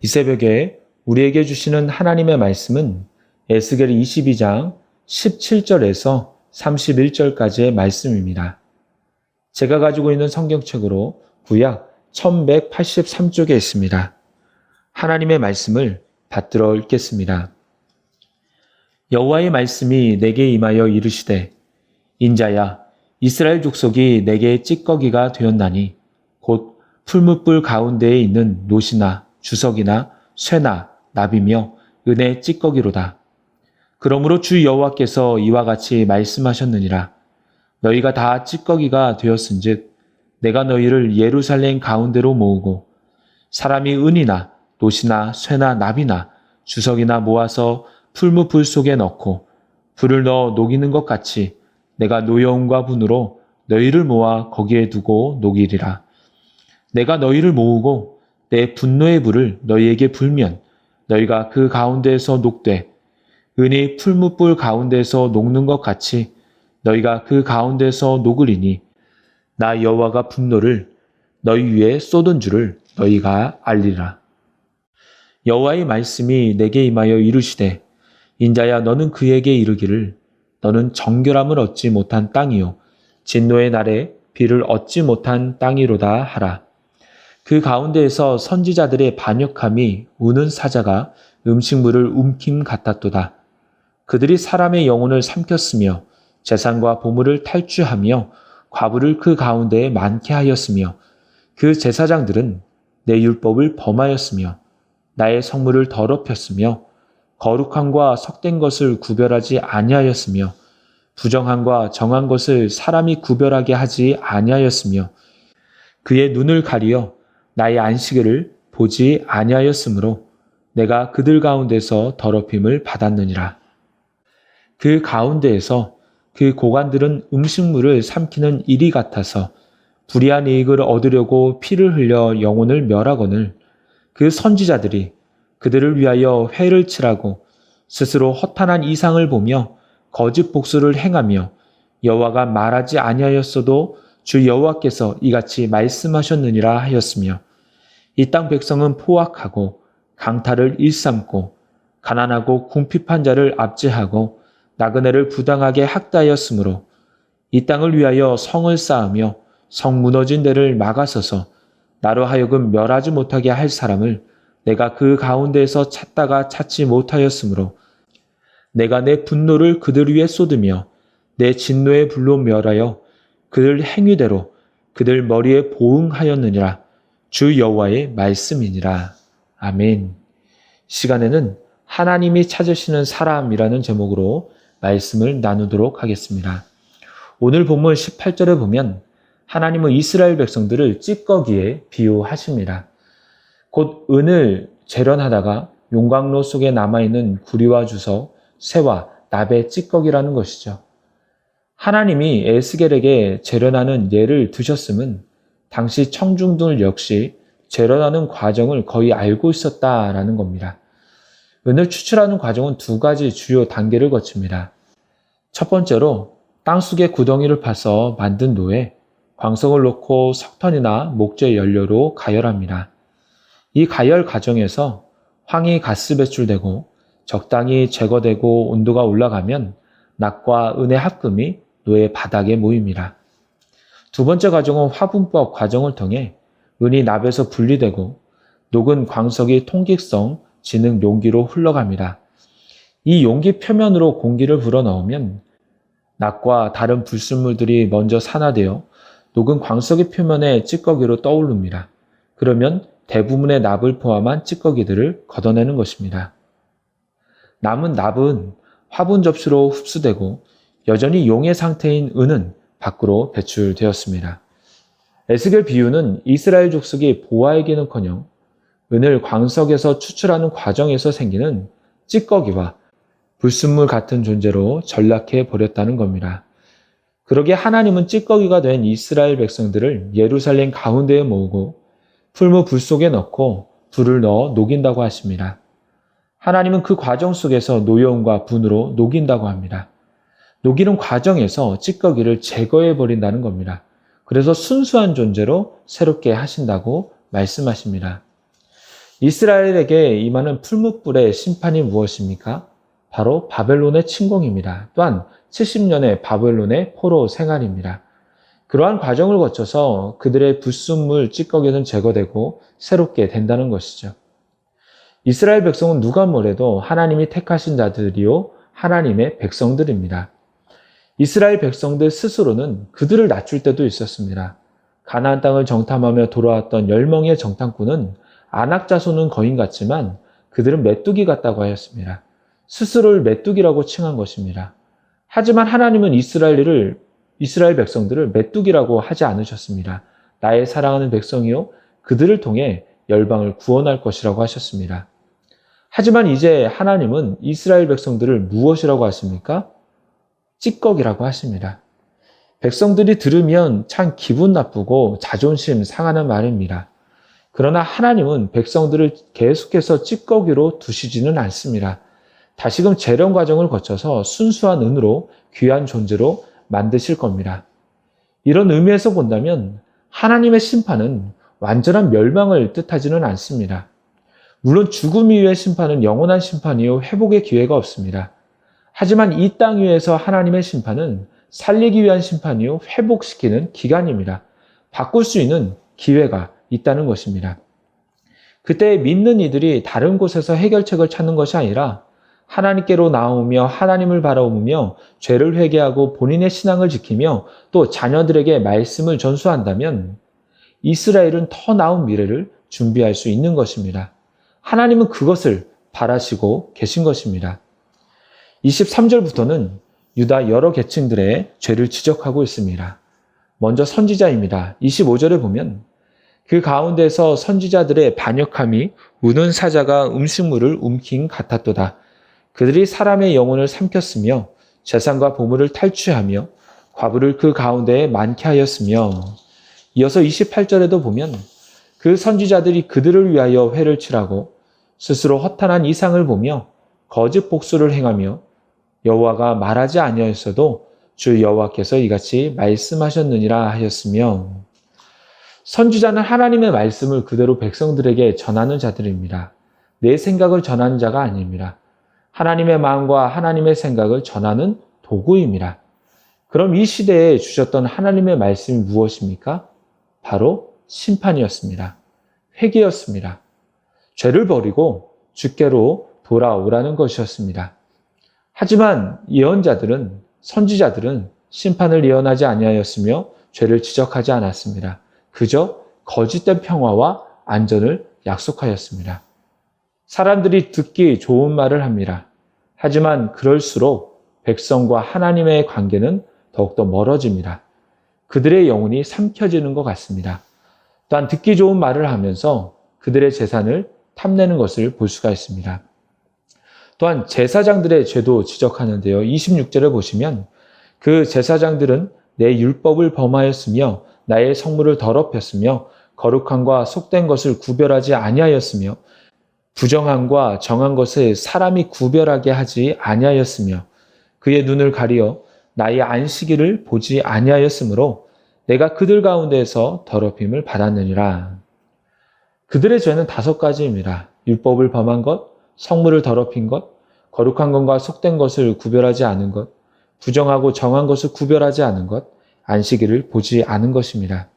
이 새벽에 우리에게 주시는 하나님의 말씀은 에스겔 22장 17절에서 31절까지의 말씀입니다. 제가 가지고 있는 성경책으로 구약 1183쪽에 있습니다. 하나님의 말씀을 받들어 읽겠습니다. 여호와의 말씀이 내게 임하여 이르시되 인자야 이스라엘 족속이 내게 찌꺼기가 되었나니 곧 풀무불 가운데에 있는 노시나 주석이나 쇠나 납이며 은의 찌꺼기로다. 그러므로 주 여호와께서 이와 같이 말씀하셨느니라. 너희가 다 찌꺼기가 되었은즉 내가 너희를 예루살렘 가운데로 모으고 사람이 은이나 노시나 쇠나 납이나 주석이나 모아서 풀무불 속에 넣고 불을 넣어 녹이는 것 같이 내가 노여움과 분으로 너희를 모아 거기에 두고 녹이리라. 내가 너희를 모으고 내 분노의 불을 너희에게 불면 너희가 그 가운데에서 녹되 은이 풀무불 가운데에서 녹는 것 같이 너희가 그 가운데에서 녹으리니 나 여호와가 분노를 너희 위에 쏟은 줄을 너희가 알리라. 여호와의 말씀이 내게 임하여 이르시되 인자야 너는 그에게 이르기를 너는 정결함을 얻지 못한 땅이요 진노의 날에 비를 얻지 못한 땅이로다 하라. 그 가운데에서 선지자들의 반역함이 우는 사자가 음식물을 움킴 같았도다. 그들이 사람의 영혼을 삼켰으며 재산과 보물을 탈취하며 과부를 그 가운데에 많게 하였으며 그 제사장들은 내 율법을 범하였으며 나의 성물을 더럽혔으며 거룩함과 섞된 것을 구별하지 아니하였으며 부정함과 정한 것을 사람이 구별하게 하지 아니하였으며 그의 눈을 가리어 나의 안식일을 보지 아니하였으므로 내가 그들 가운데서 더럽힘을 받았느니라. 그 가운데에서 그 고관들은 음식물을 삼키는 일이 같아서 불의한 이익을 얻으려고 피를 흘려 영혼을 멸하거늘 그 선지자들이 그들을 위하여 회를 치라고 스스로 허탄한 이상을 보며 거짓 복수를 행하며 여호와가 말하지 아니하였어도 주 여호와께서 이같이 말씀하셨느니라 하였으며 이 땅 백성은 포악하고 강탈을 일삼고 가난하고 궁핍한 자를 압제하고 나그네를 부당하게 학대하였으므로 이 땅을 위하여 성을 쌓으며 성 무너진 데를 막아서서 나로 하여금 멸하지 못하게 할 사람을 내가 그 가운데에서 찾다가 찾지 못하였으므로 내가 내 분노를 그들 위에 쏟으며 내 진노의 불로 멸하여 그들 행위대로 그들 머리에 보응하였느니라. 주 여호와의 말씀이니라. 아멘. 시간에는 하나님이 찾으시는 사람이라는 제목으로 말씀을 나누도록 하겠습니다. 오늘 본문 18절에 보면 하나님은 이스라엘 백성들을 찌꺼기에 비유하십니다. 곧 은을 재련하다가 용광로 속에 남아있는 구리와 주석, 쇠와 납의 찌꺼기라는 것이죠. 하나님이 에스겔에게 재련하는 예를 드셨음은 당시 청중들 역시 재련하는 과정을 거의 알고 있었다라는 겁니다. 은을 추출하는 과정은 두 가지 주요 단계를 거칩니다. 첫 번째로 땅속에 구덩이를 파서 만든 노에 광석을 넣고 석탄이나 목재 연료로 가열합니다. 이 가열 과정에서 황이 가스 배출되고 적당히 제거되고 온도가 올라가면 납과 은의 합금이 노의 바닥에 모입니다. 두 번째 과정은 화분법 과정을 통해 은이 납에서 분리되고 녹은 광석이 통기성 지능 용기로 흘러갑니다. 이 용기 표면으로 공기를 불어넣으면 납과 다른 불순물들이 먼저 산화되어 녹은 광석의 표면에 찌꺼기로 떠오릅니다. 그러면 대부분의 납을 포함한 찌꺼기들을 걷어내는 것입니다. 남은 납은 화분 접시로 흡수되고 여전히 용의 상태인 은은 밖으로 배출되었습니다. 에스겔 비유는 이스라엘 족속이 보아하기는커녕 은을 광석에서 추출하는 과정에서 생기는 찌꺼기와 불순물 같은 존재로 전락해 버렸다는 겁니다. 그러기에 하나님은 찌꺼기가 된 이스라엘 백성들을 예루살렘 가운데에 모으고 풀무 불 속에 넣고 불을 넣어 녹인다고 하십니다. 하나님은 그 과정 속에서 노여움과 분으로 녹인다고 합니다. 녹이는 과정에서 찌꺼기를 제거해 버린다는 겁니다. 그래서 순수한 존재로 새롭게 하신다고 말씀하십니다. 이스라엘에게 임하는 풀무불의 심판이 무엇입니까? 바로 바벨론의 침공입니다. 또한 70년의 바벨론의 포로 생활입니다. 그러한 과정을 거쳐서 그들의 불순물 찌꺼기는 제거되고 새롭게 된다는 것이죠. 이스라엘 백성은 누가 뭐래도 하나님이 택하신 자들이요 하나님의 백성들입니다. 이스라엘 백성들 스스로는 그들을 낮출 때도 있었습니다. 가나안 땅을 정탐하며 돌아왔던 10명의 정탐꾼은 안악 자손은 거인 같지만 그들은 메뚜기 같다고 하였습니다. 스스로를 메뚜기라고 칭한 것입니다. 하지만 하나님은 이스라엘 백성들을 메뚜기라고 하지 않으셨습니다. 나의 사랑하는 백성이요 그들을 통해 열방을 구원할 것이라고 하셨습니다. 하지만 이제 하나님은 이스라엘 백성들을 무엇이라고 하십니까? 찌꺼기라고 하십니다. 백성들이 들으면 참 기분 나쁘고 자존심 상하는 말입니다. 그러나 하나님은 백성들을 계속해서 찌꺼기로 두시지는 않습니다. 다시금 재련 과정을 거쳐서 순수한 은으로 귀한 존재로 만드실 겁니다. 이런 의미에서 본다면 하나님의 심판은 완전한 멸망을 뜻하지는 않습니다. 물론 죽음 이후의 심판은 영원한 심판이요 회복의 기회가 없습니다. 하지만 이 땅 위에서 하나님의 심판은 살리기 위한 심판이요 회복시키는 기간입니다. 바꿀 수 있는 기회가 있다는 것입니다. 그때 믿는 이들이 다른 곳에서 해결책을 찾는 것이 아니라 하나님께로 나오며 하나님을 바라보며 죄를 회개하고 본인의 신앙을 지키며 또 자녀들에게 말씀을 전수한다면 이스라엘은 더 나은 미래를 준비할 수 있는 것입니다. 하나님은 그것을 바라시고 계신 것입니다. 23절부터는 유다 여러 계층들의 죄를 지적하고 있습니다. 먼저 선지자입니다. 25절에 보면 그 가운데서 선지자들의 반역함이 우는 사자가 음식물을 움킨 같았도다. 그들이 사람의 영혼을 삼켰으며 재산과 보물을 탈취하며 과부를 그 가운데에 많게 하였으며 이어서 28절에도 보면 그 선지자들이 그들을 위하여 회를 치라고 스스로 허탄한 이상을 보며 거짓 복수를 행하며 여호와가 말하지 아니하였어도 주 여호와께서 이같이 말씀하셨느니라 하였으며 선지자는 하나님의 말씀을 그대로 백성들에게 전하는 자들입니다. 내 생각을 전하는 자가 아닙니다. 하나님의 마음과 하나님의 생각을 전하는 도구입니다. 그럼 이 시대에 주셨던 하나님의 말씀이 무엇입니까? 바로 심판이었습니다. 회개였습니다. 죄를 버리고 주께로 돌아오라는 것이었습니다. 하지만 예언자들은, 선지자들은 심판을 예언하지 아니하였으며 죄를 지적하지 않았습니다. 그저 거짓된 평화와 안전을 약속하였습니다. 사람들이 듣기 좋은 말을 합니다. 하지만 그럴수록 백성과 하나님의 관계는 더욱더 멀어집니다. 그들의 영혼이 삼켜지는 것 같습니다. 또한 듣기 좋은 말을 하면서 그들의 재산을 탐내는 것을 볼 수가 있습니다. 또한 제사장들의 죄도 지적하는데요. 26절에 보시면 그 제사장들은 내 율법을 범하였으며 나의 성물을 더럽혔으며 거룩함과 속된 것을 구별하지 아니하였으며 부정함과 정한 것을 사람이 구별하게 하지 아니하였으며 그의 눈을 가리어 나의 안식일을 보지 아니하였으므로 내가 그들 가운데에서 더럽힘을 받았느니라. 그들의 죄는 5가지입니다. 율법을 범한 것, 성물을 더럽힌 것, 거룩한 것과 속된 것을 구별하지 않은 것, 부정하고 정한 것을 구별하지 않은 것, 안식일을 보지 않은 것입니다.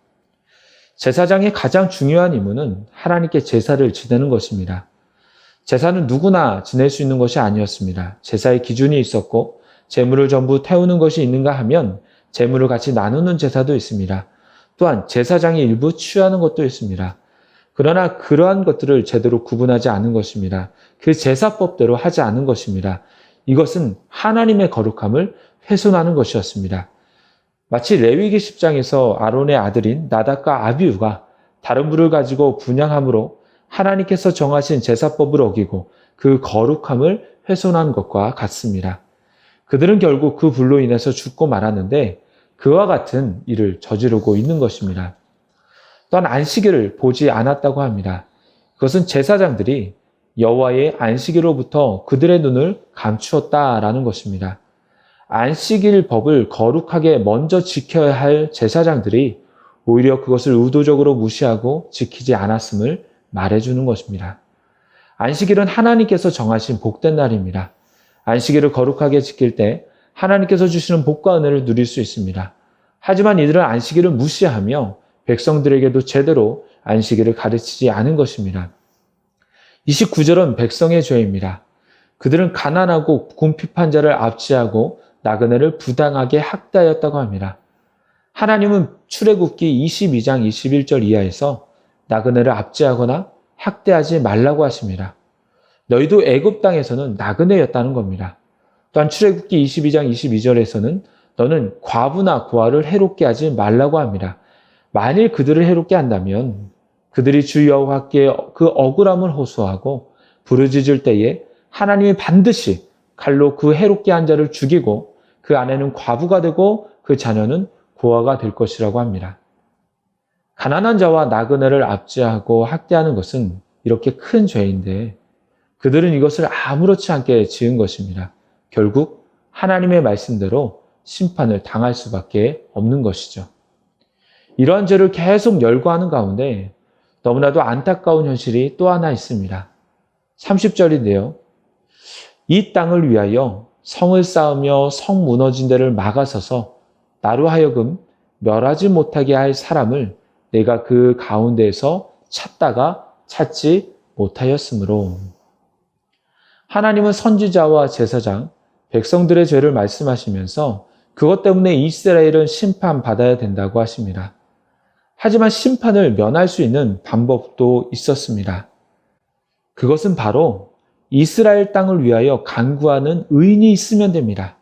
제사장의 가장 중요한 임무는 하나님께 제사를 지내는 것입니다. 제사는 누구나 지낼 수 있는 것이 아니었습니다. 제사의 기준이 있었고 제물을 전부 태우는 것이 있는가 하면 제물을 같이 나누는 제사도 있습니다. 또한 제사장이 일부 취하는 것도 있습니다. 그러나 그러한 것들을 제대로 구분하지 않은 것입니다. 그 제사법대로 하지 않은 것입니다. 이것은 하나님의 거룩함을 훼손하는 것이었습니다. 마치 레위기 10장에서 아론의 아들인 나답과 아비후가 다른 불을 가지고 분향함으로 하나님께서 정하신 제사법을 어기고 그 거룩함을 훼손한 것과 같습니다. 그들은 결국 그 불로 인해서 죽고 말았는데 그와 같은 일을 저지르고 있는 것입니다. 또한 안식일을 보지 않았다고 합니다. 그것은 제사장들이 여호와의 안식일로부터 그들의 눈을 감추었다라는 것입니다. 안식일 법을 거룩하게 먼저 지켜야 할 제사장들이 오히려 그것을 의도적으로 무시하고 지키지 않았음을 말해주는 것입니다. 안식일은 하나님께서 정하신 복된 날입니다. 안식일을 거룩하게 지킬 때 하나님께서 주시는 복과 은혜를 누릴 수 있습니다. 하지만 이들은 안식일을 무시하며 백성들에게도 제대로 안식일을 가르치지 않은 것입니다. 29절은 백성의 죄입니다. 그들은 가난하고 궁핍한 자를 압제하고 나그네를 부당하게 학대하였다고 합니다. 하나님은 출애굽기 22장 21절 이하에서 나그네를 압제하거나 학대하지 말라고 하십니다. 너희도 애굽 땅에서는 나그네였다는 겁니다. 또한 출애굽기 22장 22절에서는 너는 과부나 고아를 해롭게 하지 말라고 합니다. 만일 그들을 해롭게 한다면 그들이 주 여호와께 그 억울함을 호소하고 부르짖을 때에 하나님이 반드시 칼로 그 해롭게 한 자를 죽이고 그 아내는 과부가 되고 그 자녀는 고아가 될 것이라고 합니다. 가난한 자와 나그네를 압제하고 학대하는 것은 이렇게 큰 죄인데 그들은 이것을 아무렇지 않게 지은 것입니다. 결국 하나님의 말씀대로 심판을 당할 수밖에 없는 것이죠. 이러한 죄를 계속 열거하는 가운데 너무나도 안타까운 현실이 또 하나 있습니다. 30절인데요. 이 땅을 위하여 성을 쌓으며 성 무너진 데를 막아서서 나로 하여금 멸하지 못하게 할 사람을 내가 그 가운데에서 찾다가 찾지 못하였으므로. 하나님은 선지자와 제사장, 백성들의 죄를 말씀하시면서 그것 때문에 이스라엘은 심판받아야 된다고 하십니다. 하지만 심판을 면할 수 있는 방법도 있었습니다. 그것은 바로 이스라엘 땅을 위하여 간구하는 의인이 있으면 됩니다.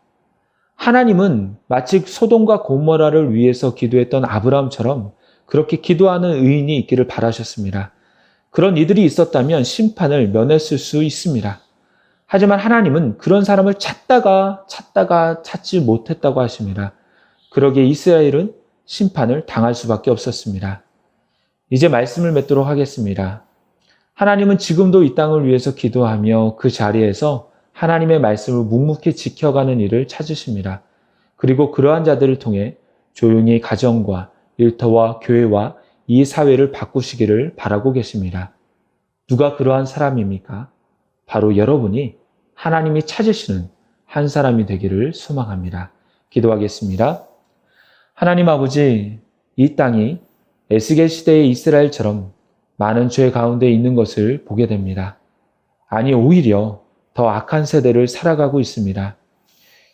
하나님은 마치 소돔과 고모라를 위해서 기도했던 아브라함처럼 그렇게 기도하는 의인이 있기를 바라셨습니다. 그런 이들이 있었다면 심판을 면했을 수 있습니다. 하지만 하나님은 그런 사람을 찾다가 찾지 못했다고 하십니다. 그러기에 이스라엘은 심판을 당할 수밖에 없었습니다. 이제 말씀을 맺도록 하겠습니다. 하나님은 지금도 이 땅을 위해서 기도하며 그 자리에서 하나님의 말씀을 묵묵히 지켜가는 일을 찾으십니다. 그리고 그러한 자들을 통해 조용히 가정과 일터와 교회와 이 사회를 바꾸시기를 바라고 계십니다. 누가 그러한 사람입니까? 바로 여러분이 하나님이 찾으시는 한 사람이 되기를 소망합니다. 기도하겠습니다. 하나님 아버지, 이 땅이 에스겔 시대의 이스라엘처럼 많은 죄 가운데 있는 것을 보게 됩니다. 아니, 오히려 더 악한 세대를 살아가고 있습니다.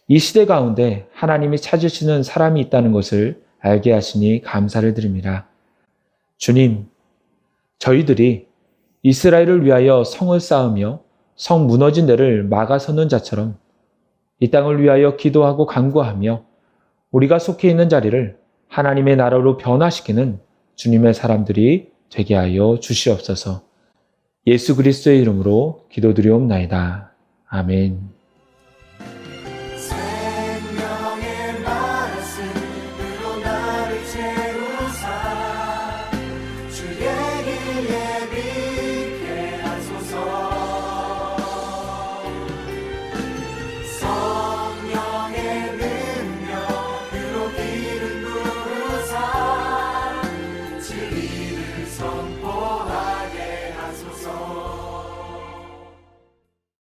이 시대 가운데 하나님이 찾으시는 사람이 있다는 것을 알게 하시니 감사를 드립니다. 주님, 저희들이 이스라엘을 위하여 성을 쌓으며 성 무너진 데를 막아서는 자처럼 이 땅을 위하여 기도하고 간구하며 우리가 속해 있는 자리를 하나님의 나라로 변화시키는 주님의 사람들이 되게 하여 주시옵소서. 예수 그리스도의 이름으로 기도드리옵나이다. 아멘.